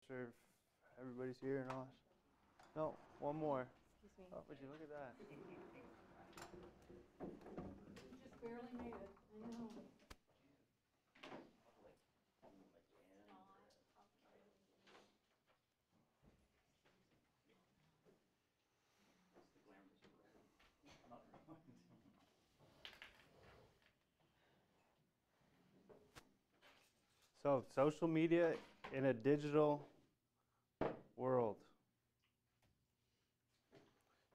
Sure if everybody's here or not. No, one more. Excuse me. Oh, would you look at that? You just barely made it. I know. So, social media in a digital world.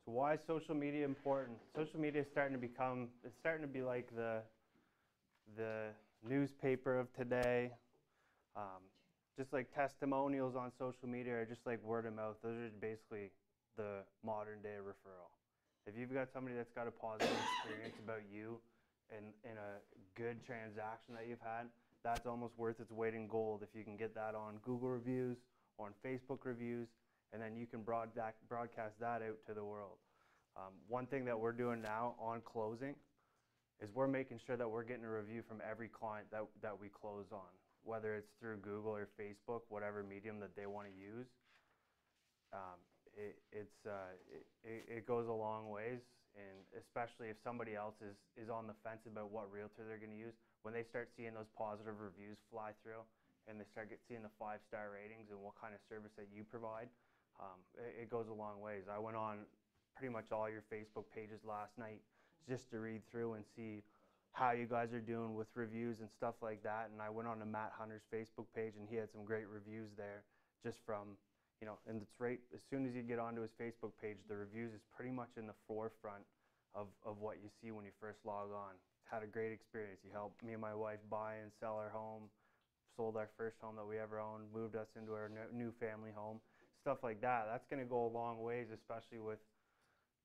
So why is social media important? Social media is starting to be like the newspaper of today. Just like testimonials on social media are just like word of mouth. Those are basically the modern day referral. If you've got somebody that's got a positive experience about you in a good transaction that you've had, that's almost worth its weight in gold if you can get that on Google reviews or on Facebook reviews, and then you can broadcast that out to the world. One thing that we're doing now on closing is we're making sure that we're getting a review from every client that we close on, whether it's through Google or Facebook, whatever medium that they want to use. It goes a long ways, and especially if somebody else is on the fence about what realtor they're going to use, when they start seeing those positive reviews fly through and they start seeing the 5-star ratings and what kind of service that you provide, it goes a long ways. I went on pretty much all your Facebook pages last night just to read through and see how you guys are doing with reviews and stuff like that. And I went on to Matt Hunter's Facebook page, and he had some great reviews there just from, and it's right, as soon as you get onto his Facebook page, the reviews is pretty much in the forefront of what you see when you first log on. Had a great experience. He helped me and my wife buy and sell our home, sold our first home that we ever owned, moved us into our new family home, stuff like that. That's going to go a long ways, especially with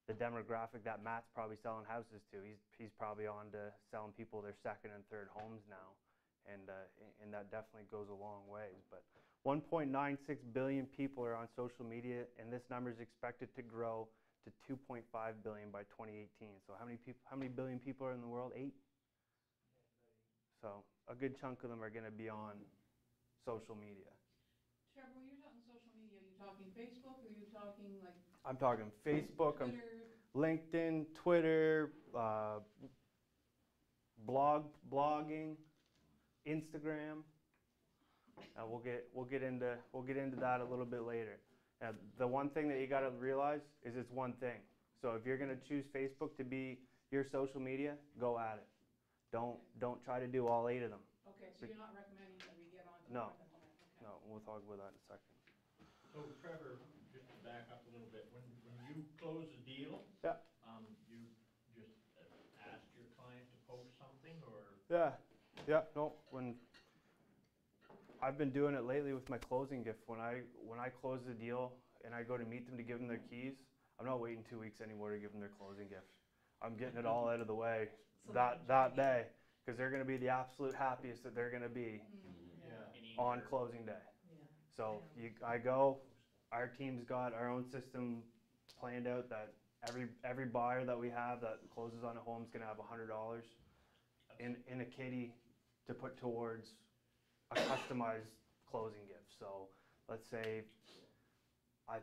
the demographic that Matt's probably selling houses to. He's probably on to selling people their second and third homes now, and that definitely goes a long ways. But 1.96 billion people are on social media, and this number is expected to grow to 2.5 billion by 2018. So how many billion people are in the world? 8? So a good chunk of them are going to be on social media. Trevor, when you're talking social media, are you talking Facebook or are you talking like I'm talking Facebook, Twitter? LinkedIn, Twitter, blogging, Instagram. We'll get into that a little bit later. Now, the one thing that you got to realize is it's one thing. So if you're going to choose Facebook to be your social media, go at it. Don't try to do all 8 of them. Okay, so you're not recommending that we get on to No. more than one. Okay. No, we'll talk about that in a second. So Trevor, just to back up a little bit, when you close a deal, Yeah. You just ask your client to post something, or? Yeah. No, when I've been doing it lately with my closing gift. When I close the deal and I go to meet them to give them their keys, I'm not waiting 2 weeks anymore to give them their closing gift. I'm getting it all out of the way that day, because they're going to be the absolute happiest that they're going to be on closing day. Yeah. So our team's got our own system planned out that every buyer that we have that closes on a home is going to have $100 in a kitty to put towards a customized closing gift. So let's say I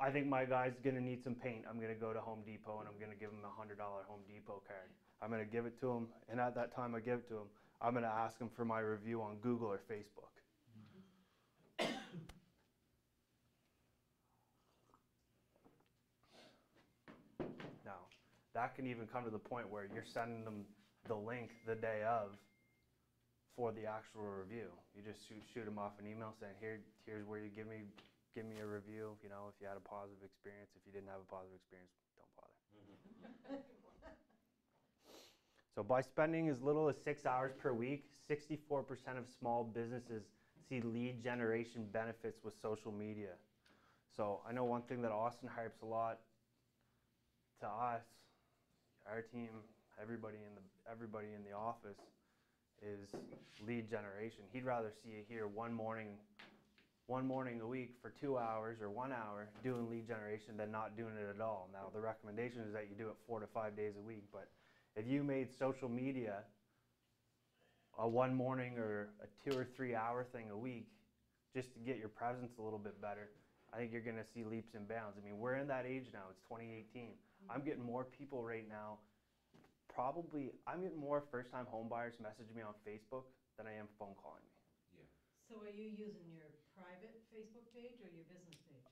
think my guy's gonna need some paint. I'm gonna go to Home Depot and I'm gonna give him a $100 Home Depot card. I'm gonna give it to him, and at that time I give it to him, I'm gonna ask him for my review on Google or Facebook. Now, that can even come to the point where you're sending them the link the day of for the actual review. You just shoot them off an email saying, here's where you give me a review, if you had a positive experience. If you didn't have a positive experience, don't bother. So by spending as little as 6 hours per week, 64% of small businesses see lead generation benefits with social media. So I know one thing that Austin harps a lot to us, our team, everybody in the office, is lead generation. He'd rather see you here one morning a week for 2 hours or 1 hour doing lead generation than not doing it at all. Now, the recommendation is that you do it 4 to 5 days a week, but if you made social media a one morning or a 2 or 3 hour thing a week, just to get your presence a little bit better, I think you're going to see leaps and bounds. I mean, we're in that age now. It's 2018. I'm getting more people right now. I'm getting more first-time home buyers message me on Facebook than I am phone calling me. Yeah. So are you using your private Facebook page or your business page?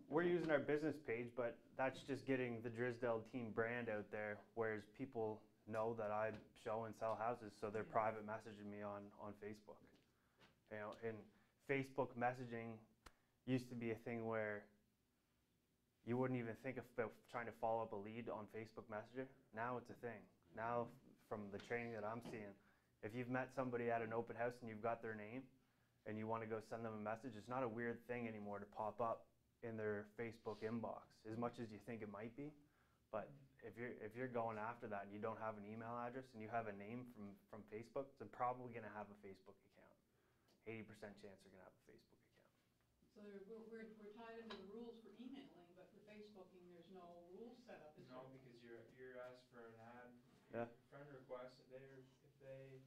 We're using our business page, but that's just getting the Drisdale team brand out there, whereas people know that I show and sell houses, so they're Yeah. private messaging me on Facebook. You know, and Facebook messaging used to be a thing where you wouldn't even think of trying to follow up a lead on Facebook Messenger. Now it's a thing. Now, from the training that I'm seeing, if you've met somebody at an open house and you've got their name and you want to go send them a message, it's not a weird thing anymore to pop up in their Facebook inbox, as much as you think it might be. But if you're going after that and you don't have an email address and you have a name from Facebook, they're probably going to have a Facebook account. 80% chance they're going to have a Facebook account. So we're tied into the rules for emailing, but for Facebooking, there's no rules set up, is there? No, because you're asked for an ad, Yeah. friend request, if they say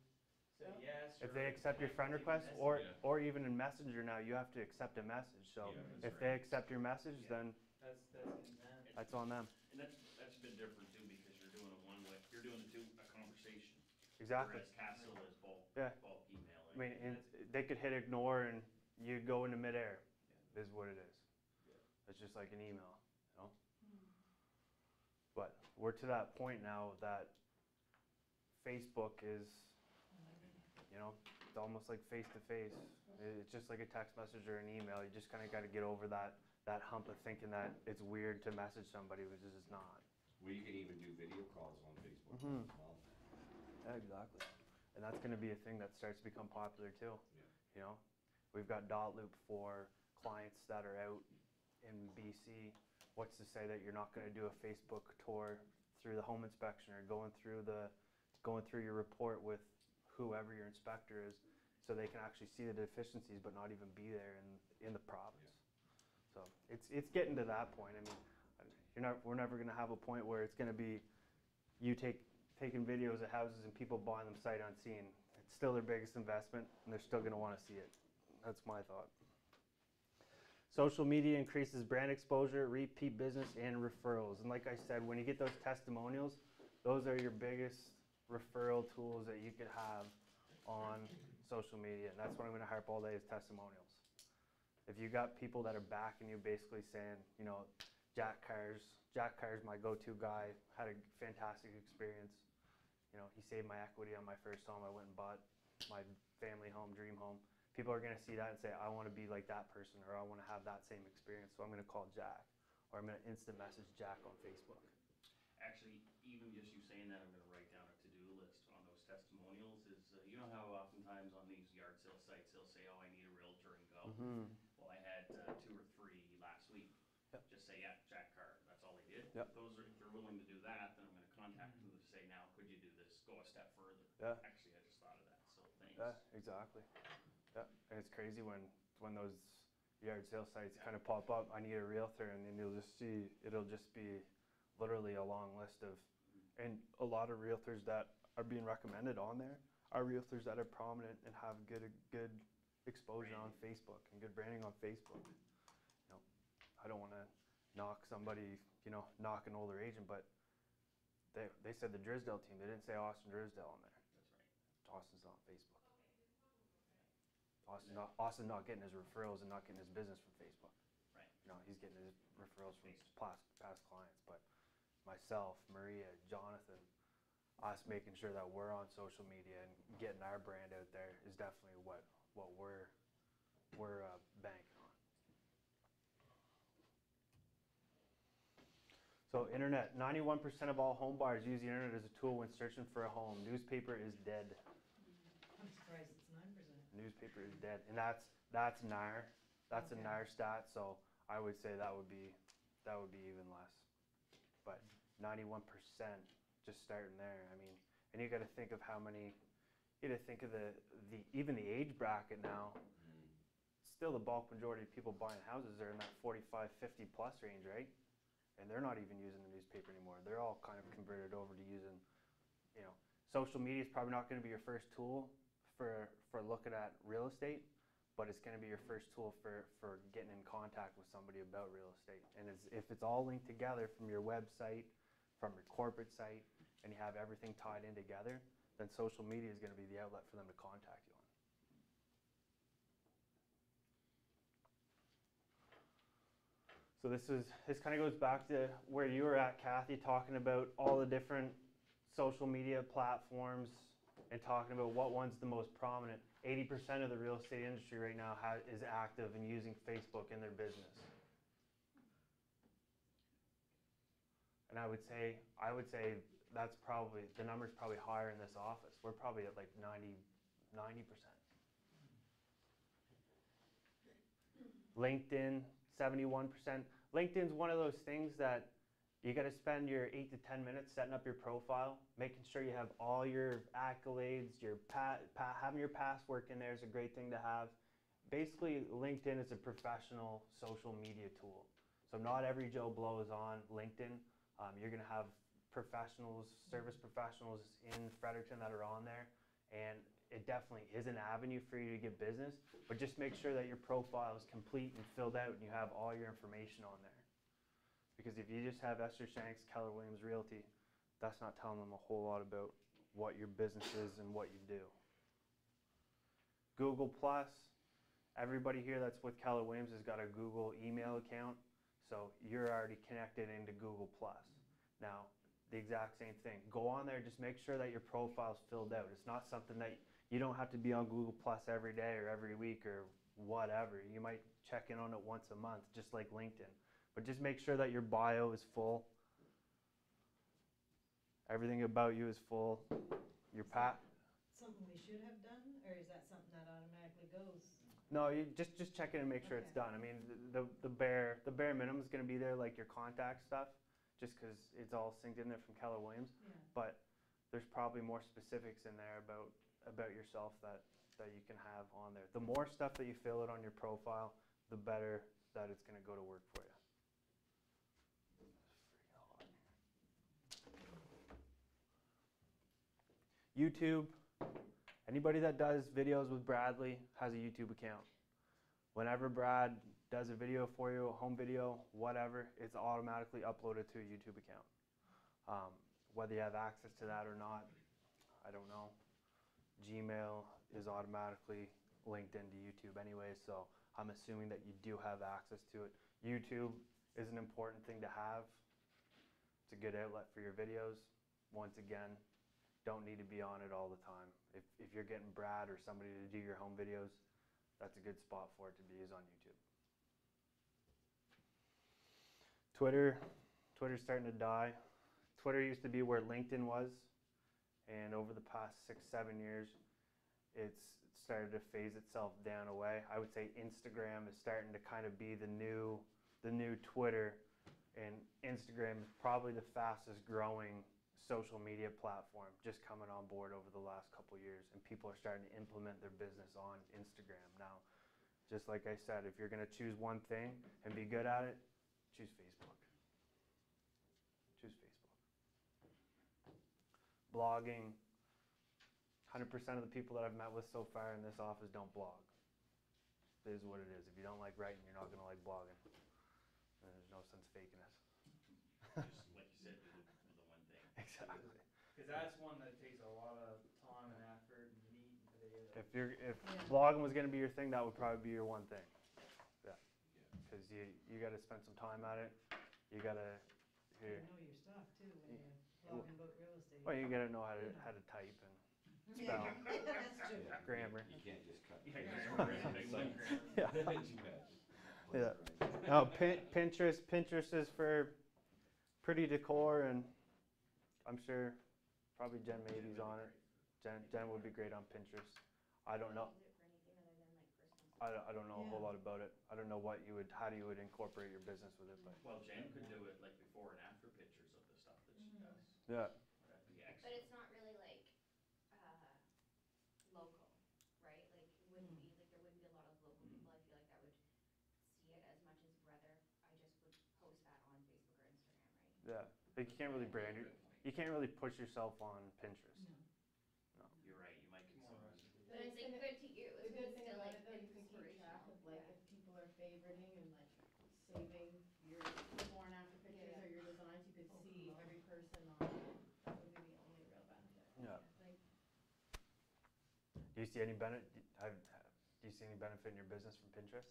Yeah. yes. If or they accept your connect friend with you, request, that's- or Yeah. or even in Messenger now, you have to accept a message. So Yeah, if they accept your message, Yeah. then That's consent. that's on them. And that's a bit different too, because you're doing a one-way, you're doing a conversation. Exactly. Whereas Castle is bulk Yeah. emailing. I mean, and they could hit ignore and you go into midair. Is what it is. It's just like an email, you know. But we're to that point now that Facebook is, you know, it's almost like face to face. It's just like a text message or an email. You just kind of got to get over that hump of thinking that it's weird to message somebody, which is it's not. Well, you can even do video calls on Facebook Mhm. as well. Yeah, exactly. And that's going to be a thing that starts to become popular too. Yeah. You know, we've got dot loop for clients that are out in BC. What's to say that you're not going to do a Facebook tour through the home inspection or going through your report with whoever your inspector is, so they can actually see the deficiencies but not even be there in the province. So it's getting to that point. I mean, we're never going to have a point where it's going to be you taking videos of houses and people buying them sight unseen. It's still their biggest investment, and they're still going to want to see it. That's my thought. Social media increases brand exposure, repeat business, and referrals. And like I said, when you get those testimonials, those are your biggest referral tools that you could have on social media. And that's what I'm going to harp all day is testimonials. If you got people that are backing you, basically saying, you know, Jack Carr's my go-to guy, had a fantastic experience. You know, he saved my equity on my first home. I went and bought my family home, dream home. People are going to see that and say, I want to be like that person, or I want to have that same experience, so I'm going to call Jack, or I'm going to instant message Jack on Facebook. Actually, even just you saying that, I'm gonna write down a to-do list on those testimonials is, you know how oftentimes on these yard sale sites, they'll say, oh, I need a realtor and go. Well, I had 2 or 3 last week. Yep. Just say, yeah, Jack Carr, that's all they did. Yep. If they're willing to do that, then I'm gonna contact them to say, now, could you do this, go a step further? Yeah. Actually, I just thought of that, so thanks. Yeah, exactly. Yeah, and it's crazy when those yard sale sites kind of pop up. I need a realtor, and then it'll just be literally a long list of, and a lot of realtors that are being recommended on there are realtors that are prominent and have good exposure on Facebook and good branding on Facebook. You know, I don't want to knock somebody, you know, knock an older agent, but they said the Drisdale team. They didn't say Austin Drisdale on there. That's right. Austin's not on Facebook. Austin not getting his referrals and not getting his business from Facebook. Right. You know, he's getting his referrals from past clients. But myself, Maria, Jonathan, us making sure that we're on social media and getting our brand out there is definitely what we're banking on. So internet, 91% of all home buyers use the internet as a tool when searching for a home. Newspaper is dead. I'm surprised it's 9%. Newspaper is dead, and that's NAR. That's a Okay. NAR stat, so I would say that would be even less. But 91%, just starting there. I mean, and you got to think of how many. You got to think of even the age bracket now. Still, the bulk majority of people buying houses are in that 45, 50 plus range, right? And they're not even using the newspaper anymore. They're all kind of converted over to using, you know, social media is probably not going to be your first tool for looking at real estate, but it's going to be your first tool for getting in contact with somebody about real estate. And if it's all linked together from your website, from your corporate site, and you have everything tied in together, then social media is going to be the outlet for them to contact you on. So this kind of goes back to where you were at, Kathy, talking about all the different social media platforms and talking about what one's the most prominent. 80% of the real estate industry right now is active in using Facebook in their business. And I would say that's probably, the number's probably higher in this office. We're probably at like 90%. LinkedIn, 71%. LinkedIn's one of those things that you got to spend your 8 to 10 minutes setting up your profile, making sure you have all your accolades, having your past work in there is a great thing to have. Basically, LinkedIn is a professional social media tool. So not every Joe Blow is on LinkedIn. You're going to have professionals, service professionals in Fredericton that are on there, and it definitely is an avenue for you to get business, but just make sure that your profile is complete and filled out and you have all your information on there. Because if you just have Esther Shanks, Keller Williams Realty, that's not telling them a whole lot about what your business is and what you do. Google Plus, everybody here that's with Keller Williams has got a Google email account, so you're already connected into Google Plus. Now, the exact same thing. Go on there, just make sure that your profile's filled out. It's not something that you don't have to be on Google Plus every day or every week or whatever. You might check in on it once a month, just like LinkedIn. But just make sure that your bio is full. Everything about you is full. Your Something we should have done, or is that something that automatically goes? No, you just check in and make sure it's done. I mean, the bare minimum is going to be there, like your contact stuff, just because it's all synced in there from Keller Williams. Yeah. But there's probably more specifics in there about yourself that you can have on there. The more stuff that you fill out on your profile, the better that it's going to go to work for you. YouTube, anybody that does videos with Bradley has a YouTube account. Whenever Brad does a video for you, a home video, whatever, it's automatically uploaded to a YouTube account. Whether you have access to that or not, I don't know. Gmail is automatically linked into YouTube anyway, so I'm assuming that you do have access to it. YouTube is an important thing to have. It's a good outlet for your videos. Once again, don't need to be on it all the time. If you're getting Brad or somebody to do your home videos, that's a good spot for it to be, is on YouTube. Twitter's starting to die. Twitter used to be where LinkedIn was, and over the past 6-7 years, it's started to phase itself down away. I would say Instagram is starting to kind of be the new Twitter, and Instagram is probably the fastest growing social media platform, just coming on board over the last couple years, and people are starting to implement their business on Instagram now. Just like I said, if you're going to choose one thing and be good at it, choose Facebook. Choose Facebook. Blogging, 100% of the people that I've met with so far in this office don't blog. It is what it is. If you don't like writing, you're not going to like blogging. And there's no sense faking it. Just like you said, do the one thing. Exactly. Because that's one that takes a lot of time and effort and meat today. If blogging was going to be your thing, that would probably be your one thing. Yeah. Because you got to spend some time at it. You got to You know your stuff too when you're blogging about real estate. Well, you got to know how to type and spell, That's true. grammar. You can't just cut. Yeah, you just write a big one. Yeah. Could you imagine? Yeah. Now, Pinterest is for pretty decor, and I'm sure probably Jen Maybe's on it. Jen would be great on Pinterest. I don't know. I don't know a whole lot about it. I don't know how you would incorporate your business with it, but Well, Jen could do it like before and after pictures of the stuff that she does. yeah. That'd be But excellent. it's not really like, local, right? Like, it wouldn't be, like, there wouldn't be a lot of local people, I feel like that would see it as much as rather I just would post that on Facebook or Instagram, right? Yeah. Like you can't really brand it. You can't really push yourself on Pinterest. No. You're right, you might get some. But it's like good to you, The it's good thing still about like it though, you can keep inspiration. favoriting and like saving your before and after pictures Yeah. or your designs, you could see every person on it. That would be the only real benefit. Yeah. Like, Do you see any benefit? Do you see any benefit in your business from Pinterest?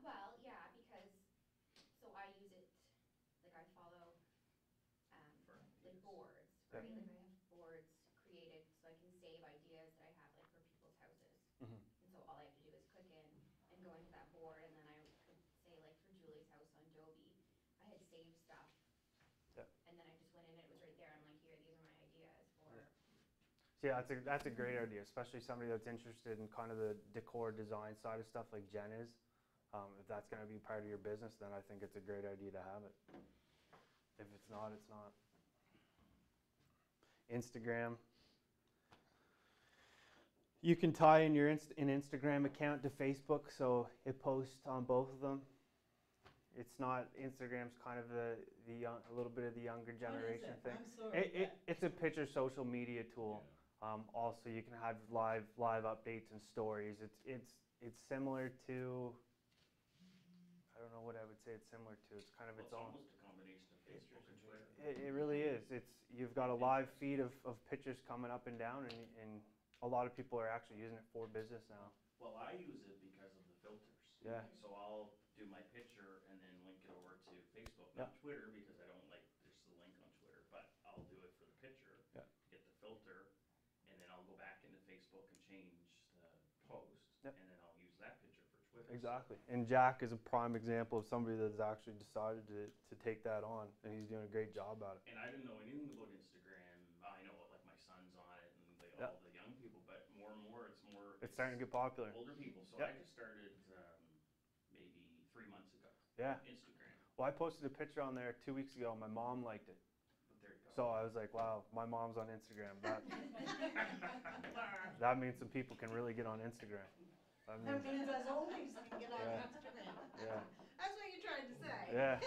Well, yeah, because, so I use it, like I follow, For like ideas. boards, Yeah. right? Like I have boards created so I can save ideas that I have like for people's houses. Mhm. And so all I have to do is click in and go into that board, and then I could say like for Julie's house on Joby, I had saved stuff. Yeah. And then I just went in and it was right there. I'm like, here, these are my ideas for. Yeah. So yeah, that's a great idea, especially somebody that's interested in kind of the decor design side of stuff like Jen is. If that's going to be part of your business, then I think it's a great idea to have it. If it's not, it's not. Instagram. You can tie in your Instagram account to Facebook, so it posts on both of them. It's not, Instagram's kind of the young, a little bit of the younger generation What is it? thing. I'm sorry. It's a picture social media tool. Also, you can have live updates and stories. It's similar to, I don't know what I would say it's similar to. It's kind of Well, its it's own. almost a combination of Facebook and Twitter. It really is. You've got a live feed of pictures coming up and down, and a lot of people are actually using it for business now. Well, I use it because of the filters. Yeah. So I'll do my picture and then link it over to Facebook, not Twitter, because I don't like there's the link on Twitter, but I'll do it for the picture Yeah. to get the filter, and then I'll go back into Facebook and change the post, Yep. and then I'll use that picture for Twitter. Exactly. And Jack is a prime example of somebody that's actually decided to take that on, and he's doing a great job at it. And I didn't know anything about Instagram. I know like my son's on it and Yeah. all the young people, but more and more It's starting to get popular. older people. So Yep. I just started maybe 3 months ago. Yeah. Instagram. Well, I posted a picture on there 2 weeks ago. My mom liked it. But there you go. So I was like, wow, my mom's on Instagram. That means some people can really get on Instagram. That That means, means us oldies can get on Yeah. Instagram. yeah. That's what you're trying to say. Yeah.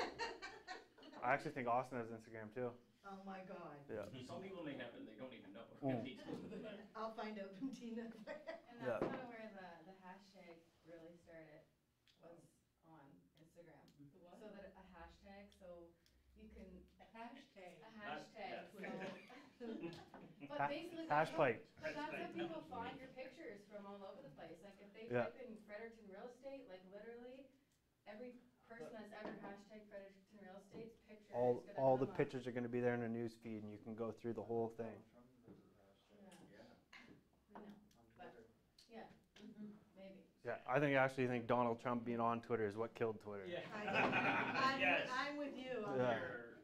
I actually think Austin has Instagram too. Oh my God. Yeah. Some people may have it and they don't even know. I'll find out from Tina. and that's Yeah. kind of where the hashtag really started, was on Instagram. The what? So that a hashtag, so you can, Hashtag. a hashtag, yeah. so. But Ha- basically, Hash plate. but that's how people find your pictures from all over the place. Like if they Yeah. type in Fredericton real estate, like literally every person that's ever hashtag Fredericton real estate's picture is All gonna the come up. pictures are going to be there in a news feed, and you can go through the whole thing. Yeah, Yeah. I know, but, yeah, maybe. Yeah, I think Donald Trump being on Twitter is what killed Twitter. Yeah. Yes. I'm with you on Yeah. that.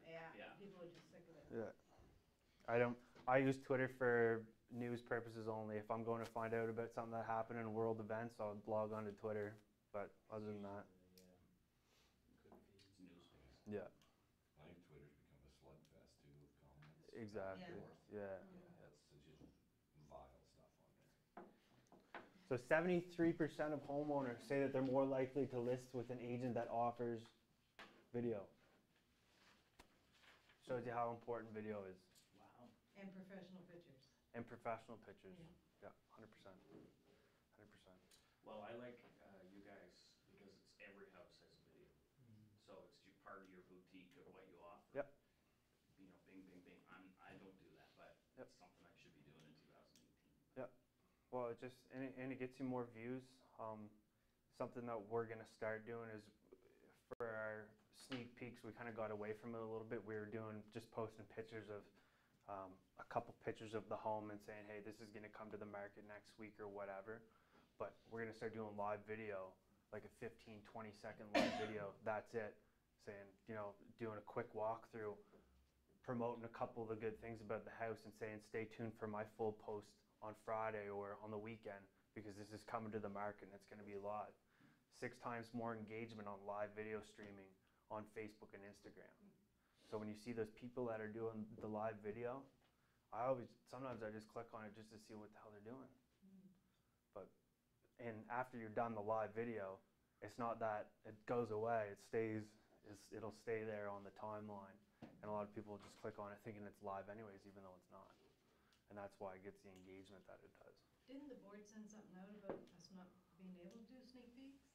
Yeah. Yeah, people are just sick of it. Yeah. I use Twitter for news purposes only. If I'm going to find out about something that happened in world events, I'll log onto Twitter. But other than that, It's news based. yeah, I think Twitter's become a slugfest too with comments. exactly. Yeah. That's just vile stuff on there. So 73% of homeowners say that they're more likely to list with an agent that offers video. Shows you how important video is. Wow. And professional pictures. And professional pictures. Yeah. Yeah, 100%. 100%. Well, I like you guys because it's every house has a video. So it's part of your boutique of what you offer. Yep. You know, bing, bing, bing. I don't do that, but Yep. it's something I should be doing in 2018. Well, it just and it gets you more views. Something that we're gonna start doing is for our sneak peeks. We kind of got away from it a little bit. We were doing just posting pictures of a couple pictures of the home and saying, hey, this is gonna come to the market next week or whatever. But we're gonna start doing live video, like a 15, 20-second live video. That's it. Saying, doing a quick walkthrough, promoting a couple of the good things about the house, and saying, stay tuned for my full post on Friday or on the weekend, because this is coming to the market and it's going to be live. 6 times more engagement on live video streaming on Facebook and Instagram. So when you see those people that are doing the live video, sometimes I just click on it just to see what the hell they're doing. And after you're done the live video, it's not that it goes away, it'll stay there on the timeline. And a lot of people just click on it thinking it's live anyways, even though it's not. And that's why it gets the engagement that it does. Didn't the board send something out about us not being able to do sneak peeks?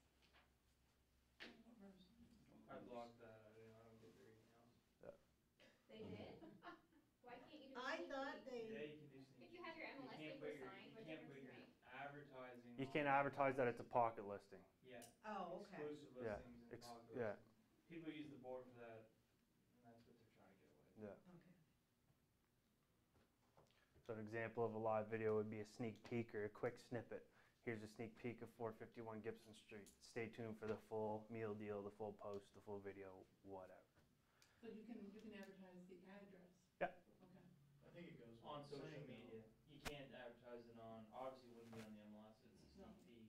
can't difference put your tonight? advertising You can't on- advertise that it's a pocket listing. Yeah, Oh, okay. exclusive Yeah, listings and pocket yeah, listings. People use the board for that, and that's what they're trying to get away with. yeah. Okay. So an example of a live video would be a sneak peek or a quick snippet. Here's a sneak peek of 451 Gibson Street. Stay tuned for the full meal deal, the full post, the full video, whatever. So you can advertise the address? Yeah. Okay. I think it goes On without social saying, though, media, you can't advertise it on, obviously it wouldn't be on the MLS, it's a No. sneak peek.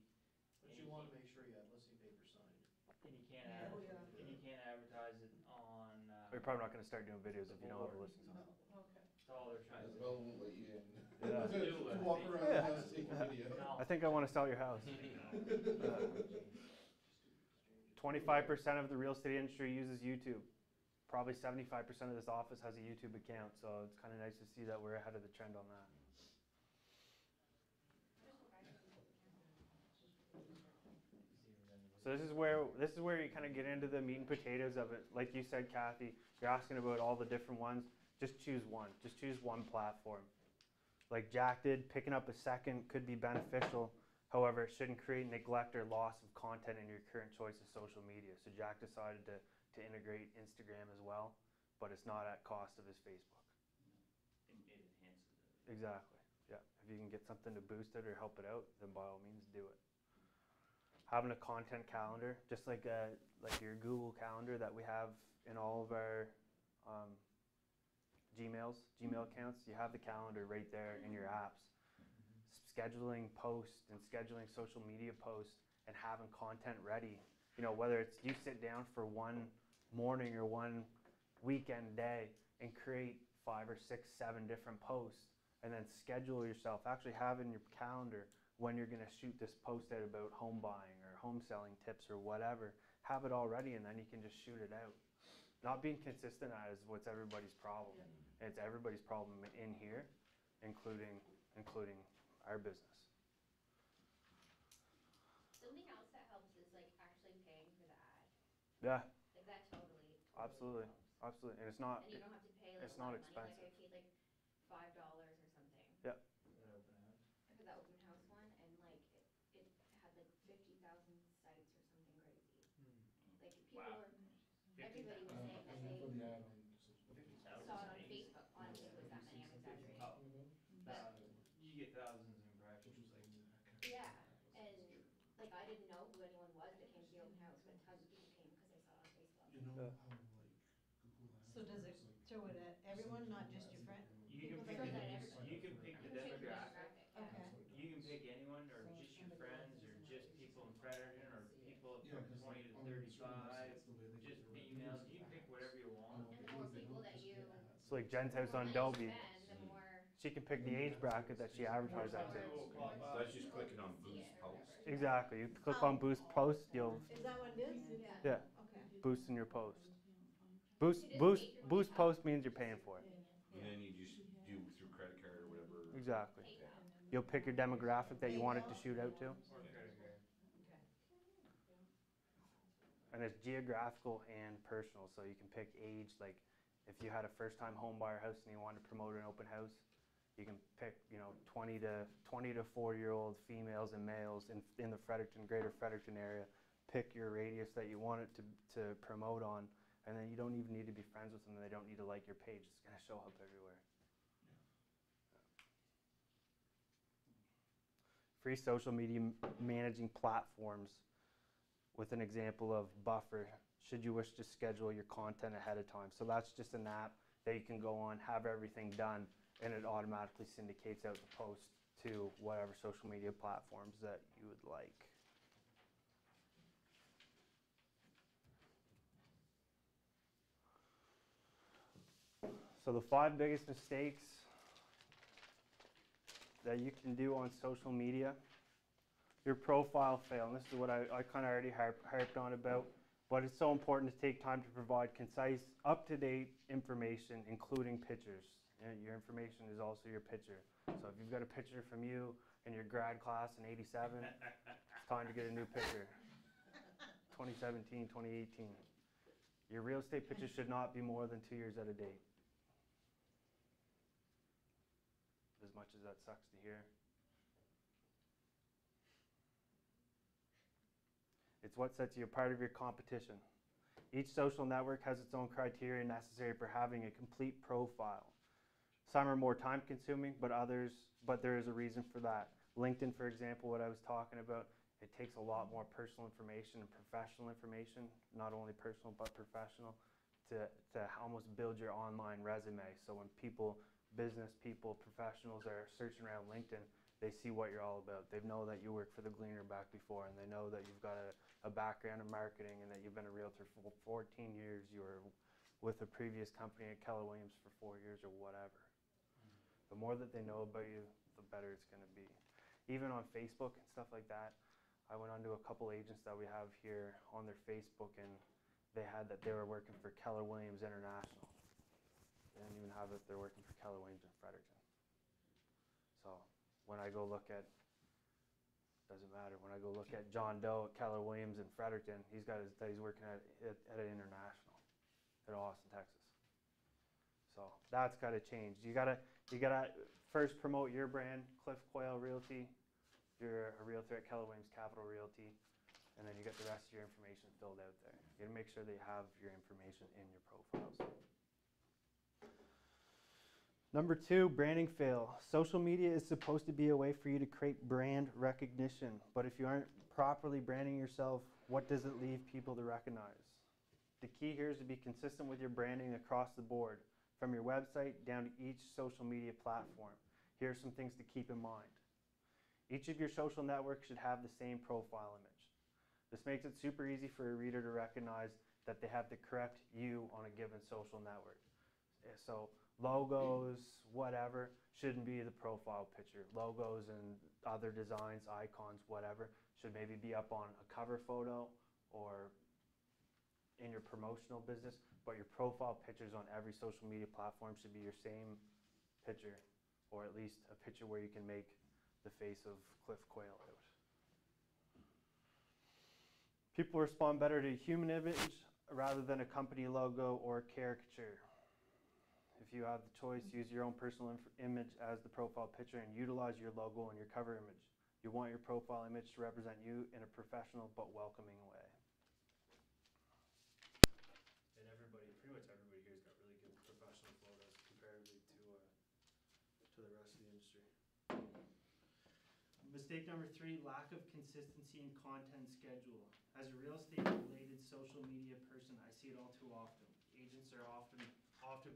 but And you you wanna can't- make sure you have listing paper signed. And you can't Yeah. Oh, advertise, yeah. and you can't advertise it on, You're probably not going to start doing videos if you don't have a Board. listing on. Okay. that's all they're trying to The do. bell won't let you in. Yeah. You walk around the house, take a video. No. I think I want to sell your house. 25% of the real estate industry uses YouTube. Probably 75% of this office has a YouTube account, so it's kind of nice to see that we're ahead of the trend on that. So this is where you kind of get into the meat and potatoes of it. Like you said, Kathy, you're asking about all the different ones. Just choose one. Just choose one platform. Like Jack did, picking up a second could be beneficial. However, it shouldn't create neglect or loss of content in your current choice of social media. So Jack decided to integrate Instagram as well, but it's not at cost of his Facebook. It enhances it. Exactly. Yeah. If you can get something to boost it or help it out, then by all means do it. Having a content calendar, just like your Google Calendar that we have in all of our Gmail accounts, you have the calendar right there in your apps. Scheduling posts and scheduling social media posts and having content ready. You know, whether it's you sit down for one morning or one weekend day and create 5 or 6, 7 different posts, and then schedule yourself. Actually have in your calendar when you're going to shoot this post out about home buying or home selling tips or whatever. Have it all ready, and then you can just shoot it out. Not being consistent at it is what's everybody's problem. And it's everybody's problem in here, including our business. Something else that helps is like actually paying for the ad. Yeah, Like that totally absolutely, helps. absolutely. And it's not. And you don't have to pay like it's a not lot of money, expensive. like I paid like $5 or something Yeah. For that open house. for the open house one, and like it had like 50,000 sites or something crazy. Like people Wow. were, everybody was saying that they For the ad on. saw it on Facebook, honestly it was that many, I'm exaggerating. But You get thousands of impressions. yeah, and like I didn't know who anyone was that came to the open house, but tons of people came because they saw it on Facebook. You know Yeah. how like Google Ads. So does it throw it at everyone, not just your friend? You can People pick, that Throws are- at everybody. you can pick the You can pick the demographic. yeah. Okay. You can pick anyone, or just your friends, or just people in Fredericton, or people Yeah, from 'cause, 20 to on certain 35, websites, the way they just do their females. reviews You can is pick ads. whatever you want. And the more people that you, So like Jen's house on the more Delby, money you spend, the more she can pick the age bracket that she advertised that to. So that's just clicking on see boost it or post. whatever. Exactly. You click on boost post, you'll Is that what it is? Yeah. yeah, Okay. boost in your post. You just pay through Boost PayPal. post means you're paying for it. And then you just do through credit card or whatever. Exactly. PayPal. You'll pick your demographic that you want it to shoot out to, Or credit card. Okay. and it's geographical and personal. So you can pick age. Like if you had a first-time home buyer house and you wanted to promote an open house, you can pick 20 to 40-year-old females and males in the greater Fredericton area. Pick your radius that you want it to promote on, and then you don't even need to be friends with them. They don't need to like your page. It's going to show up everywhere. Free social media managing platforms with an example of Buffer, should you wish to schedule your content ahead of time. So that's just an app that you can go on, have everything done, and it automatically syndicates out the post to whatever social media platforms that you would like. So the 5 biggest mistakes that you can do on social media. Your profile fail, and this is what I kind of already harped on about, but it's so important to take time to provide concise, up-to-date information, including pictures. And your information is also your picture. So if you've got a picture from you in your grad class in '87, it's time to get a new picture. 2017, 2018. Your real estate picture should not be more than 2 years out of date. As much as that sucks to hear. It's what sets you apart of your competition. Each social network has its own criteria necessary for having a complete profile. Some are more time consuming, but there is a reason for that. LinkedIn, for example, what I was talking about, it takes a lot more personal information and professional information, not only personal but professional, to almost build your online resume. So when people, business people, professionals are searching around LinkedIn, they see what you're all about. They know that you worked for the Gleaner back before, and they know that you've got a background in marketing and that you've been a realtor for 14 years. You were with a previous company at Keller Williams for 4 years or whatever. The more that they know about you, the better it's going to be. Even on Facebook and stuff like that, I went onto a couple agents that we have here on their Facebook, and they had that they were working for Keller Williams International. They didn't even have it, they're working for Keller Williams in Fredericton. So when I go look at, doesn't matter, when I go look at John Doe at Keller Williams in Fredericton, he's working at an international in Austin, Texas. So that's got to change. You gotta first promote your brand, Cliff Quayle Realty. You're a realtor at Keller Williams Capital Realty, and then you get the rest of your information filled out there. You gotta make sure they have your information in your profiles. Number 2, branding fail. Social media is supposed to be a way for you to create brand recognition, but if you aren't properly branding yourself, what does it leave people to recognize? The key here is to be consistent with your branding across the board, from your website down to each social media platform. Here are some things to keep in mind. Each of your social networks should have the same profile image. This makes it super easy for a reader to recognize that they have the correct you on a given social network. So logos, whatever, shouldn't be the profile picture. Logos and other designs, icons, whatever, should maybe be up on a cover photo or in your promotional business, but your profile pictures on every social media platform should be your same picture, or at least a picture where you can make the face of Cliff Quayle out. People respond better to a human image rather than a company logo or caricature. If you have the choice, use your own personal image as the profile picture and utilize your logo and your cover image. You want your profile image to represent you in a professional but welcoming way. And pretty much everybody here's got really good professional photos comparatively to the rest of the industry. Mistake number 3, lack of consistency in content schedule. As a real estate related social media person, I see it all too often. Agents are often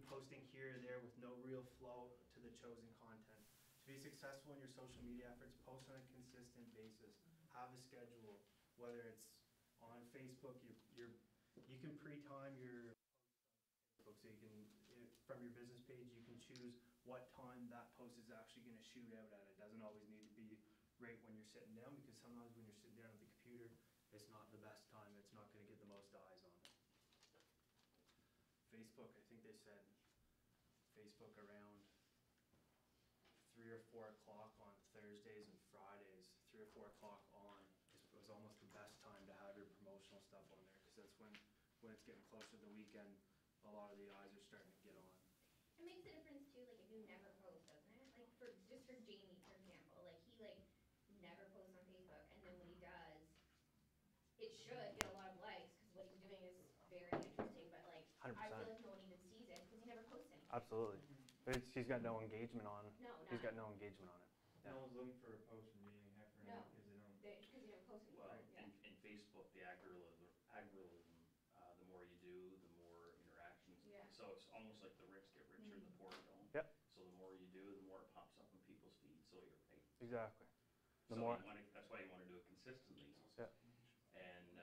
posting here or there with no real flow to the chosen content. To be successful in your social media efforts, post on a consistent basis. Have a schedule, whether it's on Facebook, you can pre-time your posts on Facebook, so you can, from your business page, you can choose what time that post is actually going to shoot out at. It doesn't always need to be right when you're sitting down, because sometimes when you're sitting down at the computer, it's not the best time. It's not going to get the most eyes on it. Facebook, I think they said Facebook around 3 or 4 o'clock on Thursdays and Fridays, 3 or 4 o'clock on was almost the best time to have your promotional stuff on there, because that's when it's getting closer to the weekend, a lot of the eyes are starting to get on. It makes a difference too, like if you never post, doesn't it? Like for Jamie, for example, like he never posts on Facebook, and then when he does, it should get a lot of likes because what he's doing is very interesting, but 100%. I feel like no one even sees it because he never posts anything. Absolutely. He's got no engagement on. No, He's got none. no engagement on it. No one's looking for a post from me heck for No. anything, because they don't. Because he never posts anything. Well, Yeah. in Facebook, the algorithm, the more you do, the more interactions. Yeah. So it's almost like the rich get richer, the poor don't. Yep. So the more you do, the more it pops up in people's feeds. So you're right. Exactly. That's why you want to do it consistently. Yeah. And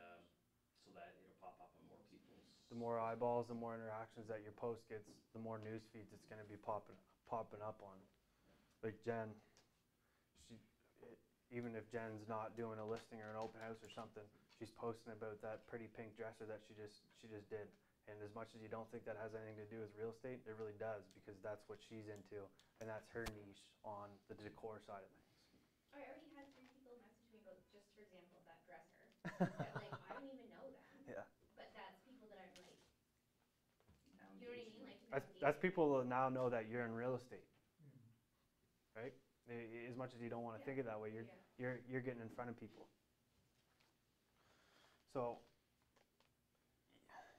so that it'll pop up on more people's. The more eyeballs, the more interactions that your post gets, the more news feeds it's going to be popping up on. Like Jen, even if Jen's not doing a listing or an open house or something, she's posting about that pretty pink dresser that she just did. And as much as you don't think that has anything to do with real estate, it really does, because that's what she's into, and that's her niche on the decor side of things. I already had 3 people message me about, just for example, that dresser. That I don't even know them. Yeah. But that's people that I'm like, Now you know what I mean? Like That's people that now know that you're in real estate, right? As much as you don't want to think it that way, you're getting in front of people. So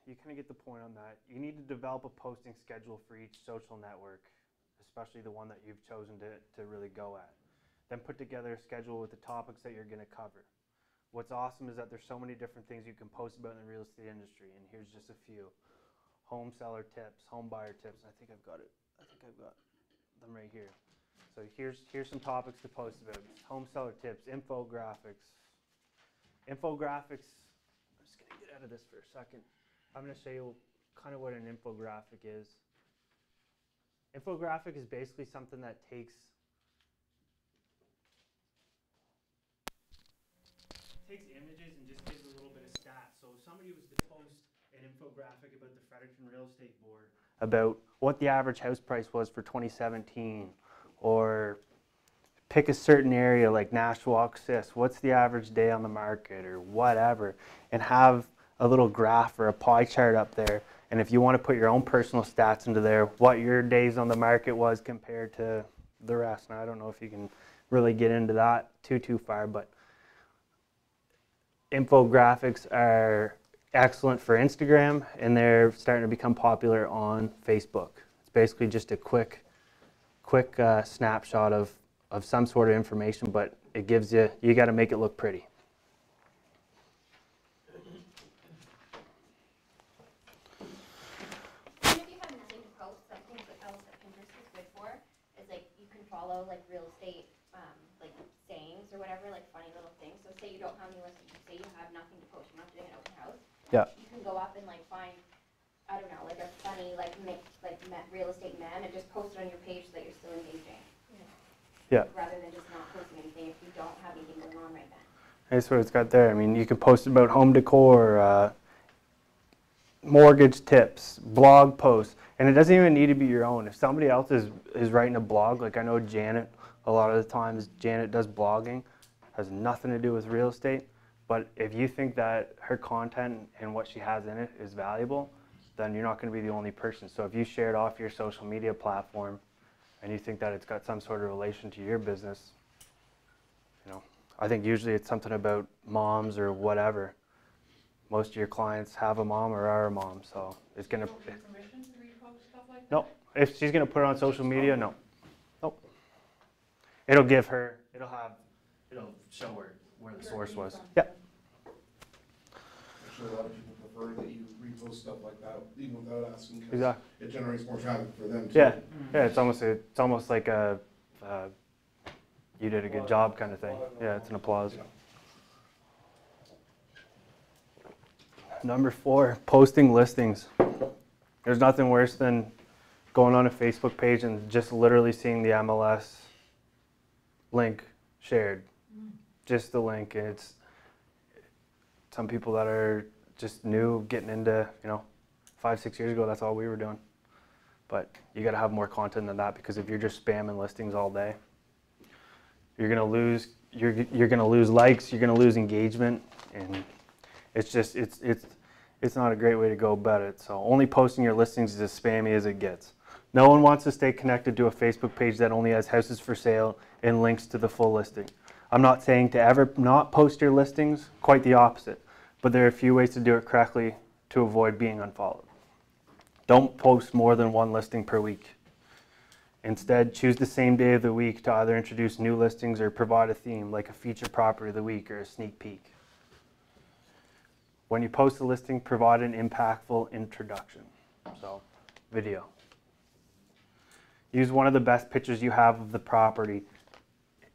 you kind of get the point on that. You need to develop a posting schedule for each social network, especially the one that you've chosen to really go at. Then put together a schedule with the topics that you're going to cover. What's awesome is that there's so many different things you can post about in the real estate industry, and here's just a few. Home seller tips, home buyer tips. I think I've got them right here. So here's some topics to post about. Home seller tips, infographics. Infographics, I'm just going to get out of this for a second. I'm going to show you kind of what an infographic is. Infographic is basically something that takes images and just gives a little bit of stats. So if somebody was to post an infographic about the Fredericton Real Estate Board, about what the average house price was for 2017, or pick a certain area like Nashwauk Sis, what's the average day on the market or whatever, and have a little graph or a pie chart up there. And if you want to put your own personal stats into there, what your days on the market was compared to the rest. Now, I don't know if you can really get into that too far, but infographics are excellent for Instagram, and they're starting to become popular on Facebook. It's basically just a quick snapshot of some sort of information, but it gives you got to make it look pretty. Even if you have nothing to post, something else that Pinterest is good for is like you can follow like real estate like sayings or whatever, like funny little things. So say you don't have any listings, say you have nothing to post, you're not doing an open house. Yeah. You can go up and like find, I don't know, like a funny real estate meme and just post it on your page so that you're still engaging. Yeah. Rather than just not posting anything if you don't have anything going on right then. That's what it's got there. I mean, you can post about home decor, mortgage tips, blog posts, and it doesn't even need to be your own. If somebody else is writing a blog, like I know Janet, a lot of the times Janet does blogging, has nothing to do with real estate, but if you think that her content and what she has in it is valuable, then you're not going to be the only person. So if you share it off your social media platform and you think that it's got some sort of relation to your business, you know, I think usually it's something about moms or whatever. Most of your clients have a mom or are a mom, so it's going to... You don't get permission to repost stuff like that? No, if she's going to put it on social media, no. Nope. It'll give her, it'll show her where the source was. Yeah. Actually, a lot of people prefer that you repost stuff like that even without asking, because Exactly. it generates more traffic for them too. Yeah, yeah, it's almost like a you did a good job kind of thing. Yeah, it's an applause. Number 4, posting listings. There's nothing worse than going on a Facebook page and just literally seeing the MLS link shared. Just the link. And it's some people that are just new, getting into, 5-6 years ago, that's all we were doing. But you got to have more content than that, because if you're just spamming listings all day, you're gonna lose likes, you're gonna lose engagement, and it's just it's not a great way to go about it. So only posting your listings is as spammy as it gets. No one wants to stay connected to a Facebook page that only has houses for sale and links to the full listing. I'm not saying to ever not post your listings, quite the opposite, but there are a few ways to do it correctly to avoid being unfollowed. Don't post more than one listing per week. Instead, choose the same day of the week to either introduce new listings or provide a theme, like a feature property of the week or a sneak peek. When you post a listing, provide an impactful introduction. So, video. Use one of the best pictures you have of the property.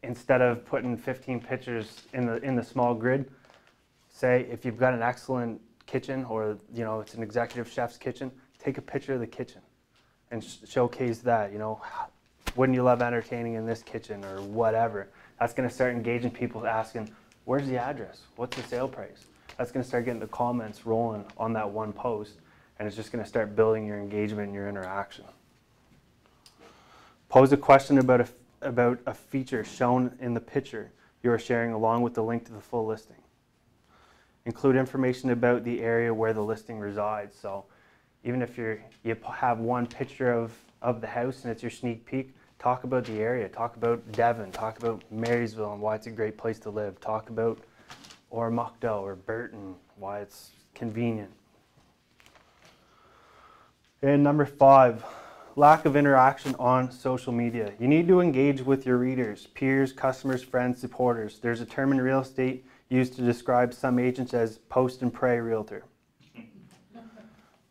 Instead of putting 15 pictures in the small grid, say if you've got an excellent kitchen, or it's an executive chef's kitchen, take a picture of the kitchen and showcase that. Wouldn't you love entertaining in this kitchen, or whatever. That's going to start engaging people, asking, where's the address? What's the sale price? That's going to start getting the comments rolling on that one post, and it's just going to start building your engagement and your interaction. Pose a question about a feature shown in the picture you are sharing, along with the link to the full listing. Include information about the area where the listing resides. So even if you have one picture of the house and it's your sneak peek, talk about the area. Talk about Devon. Talk about Marysville and why it's a great place to live. Talk about or Muckdoe or Burton, why it's convenient. And number 5, lack of interaction on social media. You need to engage with your readers, peers, customers, friends, supporters. There's a term in real estate used to describe some agents as post and pray realtor.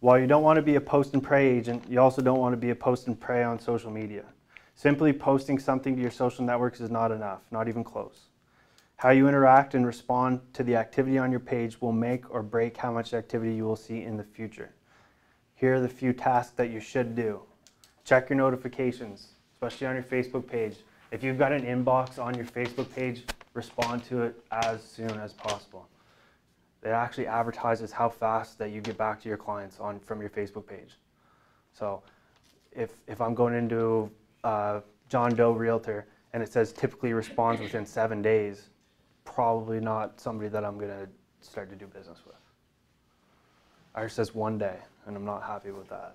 While you don't want to be a post and pray agent, you also don't want to be a post and pray on social media. Simply posting something to your social networks is not enough, not even close. How you interact and respond to the activity on your page will make or break how much activity you will see in the future. Here are the few tasks that you should do. Check your notifications, especially on your Facebook page. If you've got an inbox on your Facebook page, respond to it as soon as possible. It actually advertises how fast that you get back to your clients from your Facebook page. So if I'm going into John Doe Realtor and it says typically responds within 7 days, probably not somebody that I'm going to start to do business with. Ours says 1 day, and I'm not happy with that.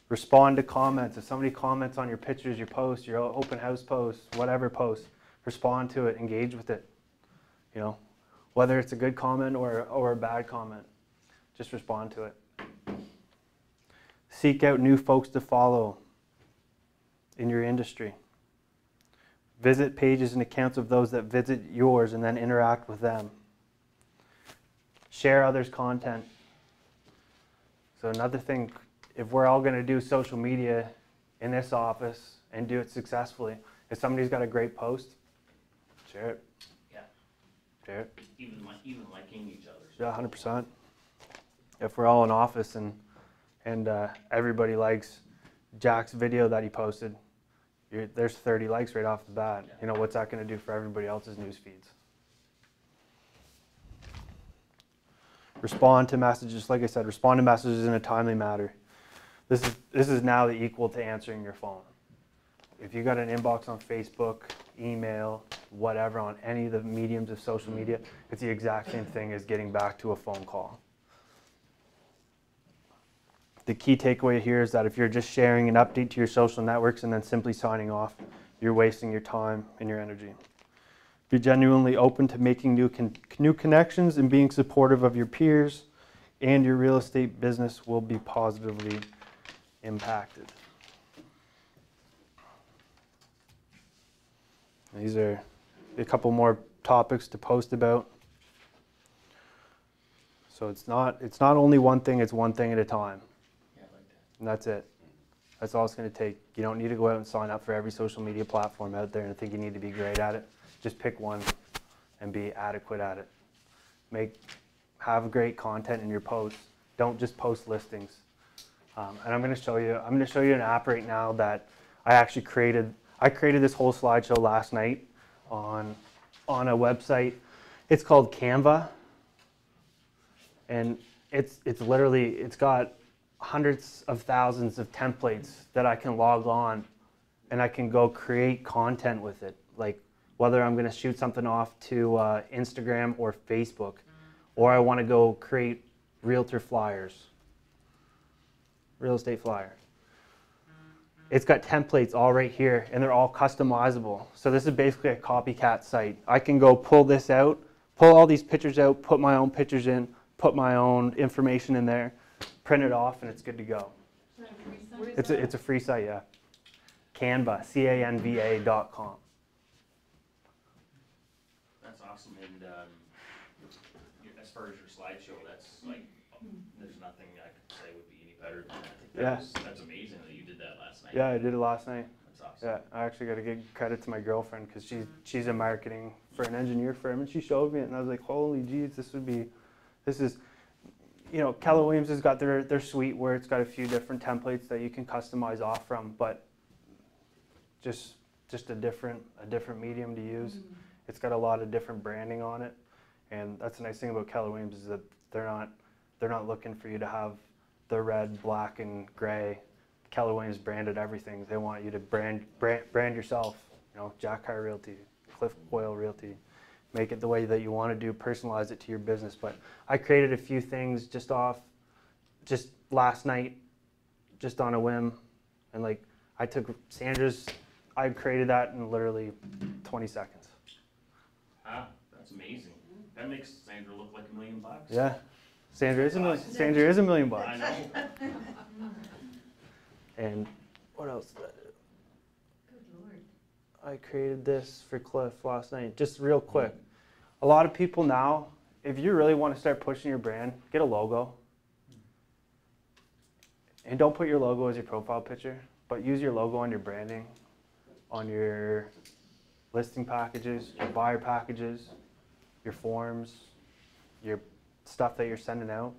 Respond to comments. If somebody comments on your pictures, your posts, your open house posts, whatever post, respond to it, engage with it. You know, whether it's a good comment or a bad comment, just respond to it. Seek out new folks to follow in your industry. Visit pages and accounts of those that visit yours and then interact with them. Share others' content. So another thing, if we're all going to do social media in this office and do it successfully, if somebody's got a great post, share it. Yeah. Share it. Even liking each other's. Yeah, 100%. If we're all in office and everybody likes Jack's video that he posted, there's 30 likes right off the bat. Yeah. You know, what's that going to do for everybody else's news feeds? Respond to messages, like I said, respond to messages in a timely manner. This is now the equal to answering your phone. If you got an inbox on Facebook, email, whatever, on any of the mediums of social media, it's the exact same thing as getting back to a phone call. The key takeaway here is that if you're just sharing an update to your social networks and then simply signing off, you're wasting your time and your energy. Be genuinely open to making new connections and being supportive of your peers, and your real estate business will be positively impacted. These are a couple more topics to post about. So it's not only one thing, it's one thing at a time. Yeah, I like that. And that's it. That's all it's going to take. You don't need to go out and sign up for every social media platform out there and think you need to be great at it. Just pick one and be adequate at it. Have great content in your posts. Don't just post listings. And I'm going to show you an app right now that I actually created. I created this whole slideshow last night on a website. It's called Canva, and it's got hundreds of thousands of templates that I can log on, and I can go create content with it. Like whether I'm going to shoot something off to Instagram or Facebook, or I want to go create realtor flyers, real estate flyer. It's got templates all right here, and they're all customizable. So this is basically a copycat site. I can go pull this out, pull all these pictures out, put my own pictures in, put my own information in there, print it off, and it's good to go. Is that a free site? It's a free site, yeah. Canva, Canva.com. That's awesome. And as far as your slideshow, that's like, there's nothing I could say would be any better than that. I think that's amazing that you did that last night. Yeah, I did it last night. That's awesome. Yeah, I actually got to give credit to my girlfriend because she's in marketing for an engineer firm, and she showed me it, and I was like, holy jeez, this is, you know, Keller Williams has got their suite where it's got a few different templates that you can customize off from, but just a different medium to use. Mm-hmm. It's got a lot of different branding on it, and that's the nice thing about Keller Williams is that they're not looking for you to have the red, black, and gray. Keller Williams branded everything. They want you to brand yourself. You know, Jack Hire Realty, Cliff Boyle Realty. Make it the way that you want to do. Personalize it to your business. But I created a few things just last night, just on a whim, and like I took Sandra's. I created that in literally 20 seconds. Ah, that's amazing. That makes Sandra look like $1 million. Yeah. Sandra is $1 million. I know. And what else did I do? Good lord. I created this for Cliff last night, just real quick. A lot of people now, if you really want to start pushing your brand, get a logo. And don't put your logo as your profile picture, but use your logo on your branding, on your listing packages, your buyer packages, your forms, your stuff that you're sending out.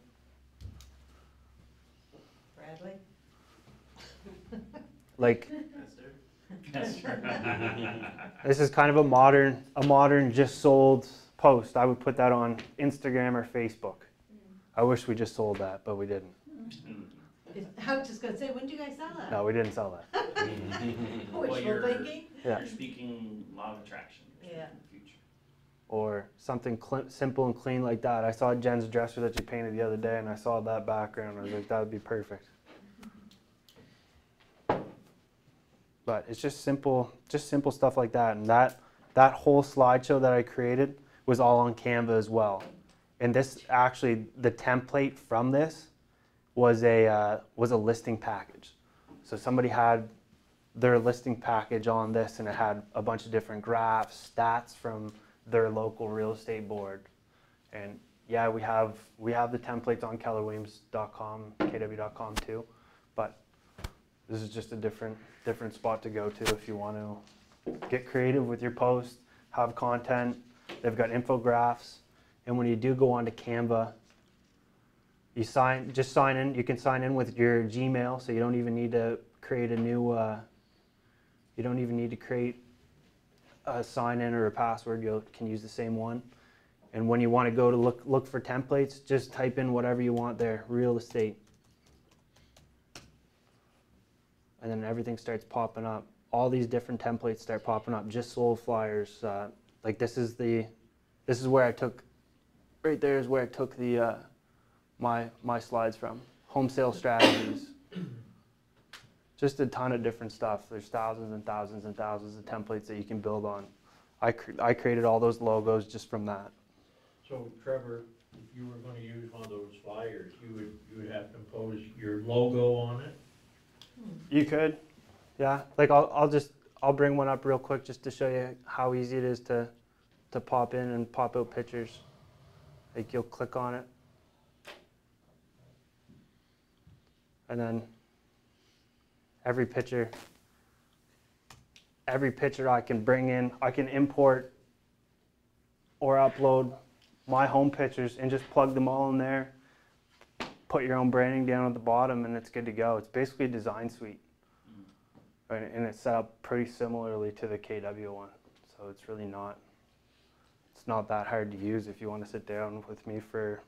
Bradley? Like, Yes, sir. this is kind of a modern just sold post. I would put that on Instagram or Facebook. I wish we just sold that, but we didn't. I was just gonna say, when did you guys sell that? No, we didn't sell that. Well, Wishful you're- thinking? Yeah. You're speaking law of attraction. You're Yeah. speaking the future. Or something simple and clean like that. I saw Jen's dresser that you painted the other day, and I saw that background. I was like, that would be perfect. But it's just simple stuff like that. And that whole slideshow that I created was all on Canva as well. And this actually, the template from this was a listing package. So somebody had their listing package on this, and it had a bunch of different graphs, stats from their local real estate board. And yeah, we have the templates on kellerwilliams.com, kw.com too. But this is just a different spot to go to if you want to get creative with your post, have content. They've got infographics, and when you do go onto Canva, you just sign in. You can sign in with your Gmail, so you don't even need to create a new. You don't even need to create a sign in or a password. You can use the same one. And when you want to go to look for templates, just type in whatever you want there, real estate. And then everything starts popping up. All these different templates start popping up. Just sold flyers. Like this is where I took. Right there is where I took the my slides from. Home sale strategies. Just a ton of different stuff. There's thousands and thousands and thousands of templates that you can build on. I created all those logos just from that. So Trevor, if you were gonna use one of those flyers, you would have to impose your logo on it? You could, yeah. Like I'll bring one up real quick just to show you how easy it is to pop in and pop out pictures. Like you'll click on it, and then every picture I can bring in, I can import or upload my home pictures and just plug them all in there. Put your own branding down at the bottom, and it's good to go. It's basically a design suite, and it's set up pretty similarly to the KW one. So it's really not that hard to use. If you want to sit down with me for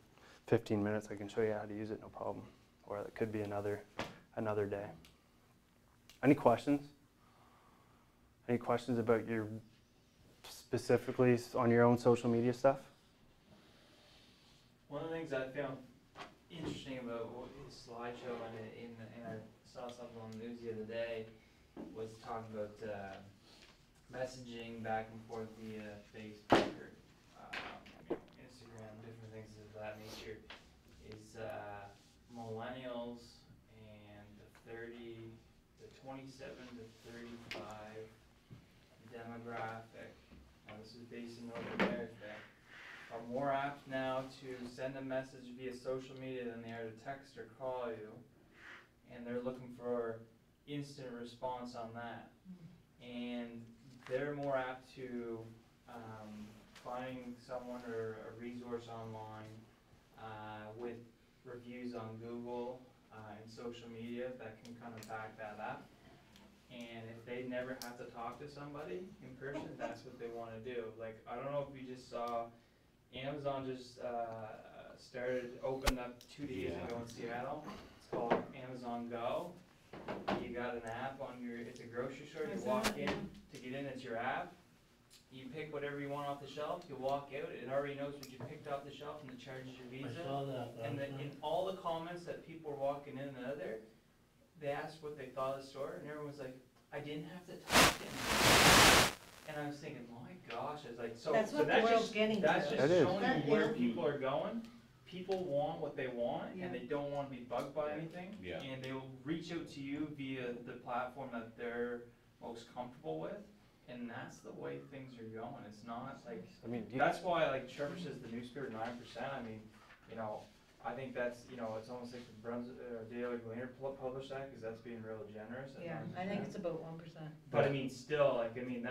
15 minutes, I can show you how to use it, no problem. Or it could be another day. Any questions? Any questions about your specifically on your own social media stuff? One of the things I found interesting about his slideshow, and I saw something on the news the other day, was talking about messaging back and forth via Facebook or Instagram, different things of that nature. Is millennials and the 27 to 35 demographic. Now this is based in North America. Are more apt now to send a message via social media than they are to text or call you, and they're looking for instant response on that. And they're more apt to finding someone or a resource online with reviews on Google and social media that can kind of back that up. And if they never have to talk to somebody in person, that's what they want to do. Like, I don't know if you just saw, Amazon just opened up 2 days ago in Seattle. It's called Amazon Go. You got an app on it's a grocery store. You walk in, to get in, it's your app. You pick whatever you want off the shelf. You walk out, it already knows what you picked off the shelf, and it charges your Visa. I saw that. And in all the comments that people were walking in and out there, they asked what they thought of the store, and everyone was like, I didn't have to talk to anyone. And I was thinking, my gosh, it's like, so, That's so what the that's world's just, getting that's to. just It is. showing That- you where yeah. people are going. People want what they want, Yeah. and they don't wanna be bugged by Yeah. anything. Yeah. And they will reach out to you via the platform that they're most comfortable with, and that's the way things are going. It's not like, I mean, that's why, like Trevor says, the newspaper 9%, I mean, you know, I think that's, you know, it's almost like the Brunswick, Daily Gleaner published that, cause that's being real generous at Yeah, 9%. I think it's about 1%. But I mean, still, like, I mean,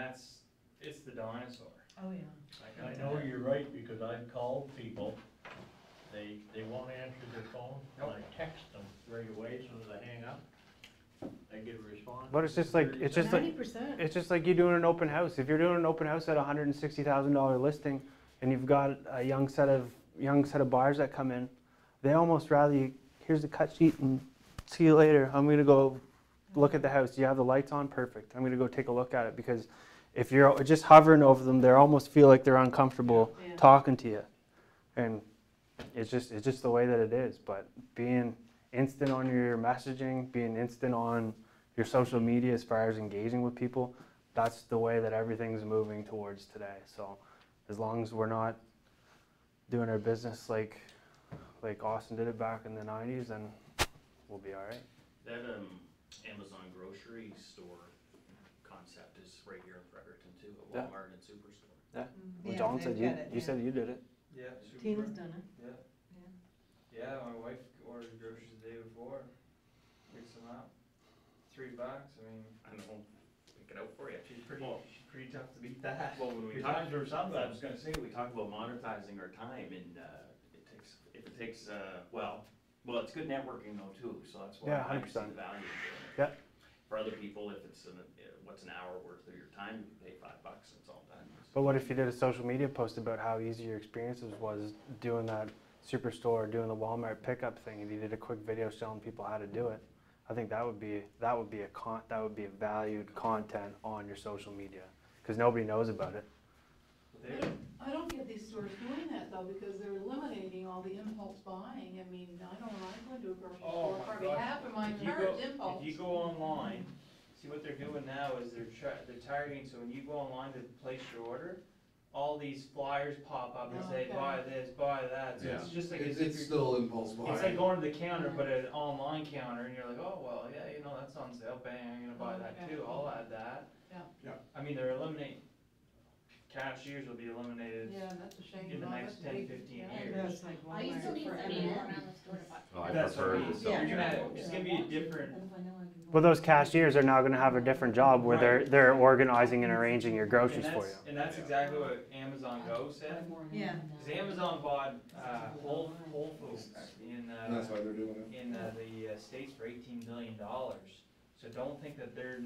it's the dinosaur. Oh, yeah. I know you're right, because I've called people, they won't answer their phone, and I text them right away, as soon as I hang up, I get a response. But it's just like, it's just like, 90%. it's just like you doing an open house. If you're doing an open house at a $160,000 listing, and you've got a young set of buyers that come in, they almost rather you, here's the cut sheet and see you later. I'm gonna go look at the house. Do you have the lights on? Perfect. I'm gonna go take a look at it, because if you're just hovering over them, they almost feel like they're uncomfortable Yeah. talking to you, and it's just the way that it is. But being instant on your messaging, being instant on your social media as far as engaging with people, that's the way that everything's moving towards today. So as long as we're not doing our business like Austin did it back in the 90s, then we'll be all right. That Amazon grocery store concept is right here in Fredericton too, at Yeah. Walmart and Superstore. Well, Yeah, John they've said got it, you yeah. said you did it. Yeah, Tina's Superstore. done it. Yeah. Yeah, my wife ordered groceries the day before, picks them up, $3, I mean, I know, pick it out for you. she's Well- pretty tough to beat that. Well, when we Your talk, times are I sometimes. was gonna say, we talk about monetizing our time, and if it takes, well, it's good networking though too, so that's why Yeah, I see the 100%. value in doing it. Yeah. For other people, if it's what's an hour worth of your time, you can pay $5, it's all done. But what if you did a social media post about how easy your experiences was doing that Superstore, doing the Walmart pickup thing, and you did a quick video showing people how to do it? I think that would be a valued content on your social media, because nobody knows about it. I don't get these stores doing that though, because they're eliminating all the impulse buying. I mean, I know when I go into a grocery Oh store, my probably gosh. half of my If you cart go- is impulse. If you go online, see what they're doing now is they're targeting, so when you go online to place your order, all these flyers pop up and say, Okay. buy this, buy that, so it's just like as if It's you're, still impulse buying. it's like going to the counter, but at an online counter, and you're like, oh, well, yeah, you know, that's on sale, bang, I'm gonna buy that Okay. too, I'll add that. Yeah. Yeah. I mean, they're eliminating, cashiers will be eliminated Yeah, that's a shame. in the Well, next that's 10, big. 15 Yeah. years. That's like I used to Walmart need for somebody to go everyone. around the store to buy. Oh, I That's what I prefer mean, the so Yeah. you're gonna, it's gonna be a different, Well, those cashiers are now going to have a different job where they're organizing and arranging your groceries for you. and that's exactly what Amazon Go said. Yeah. Cause Amazon bought, Whole Foods in, And that's why they're doing it. in the States for $18 billion. So don't think that they're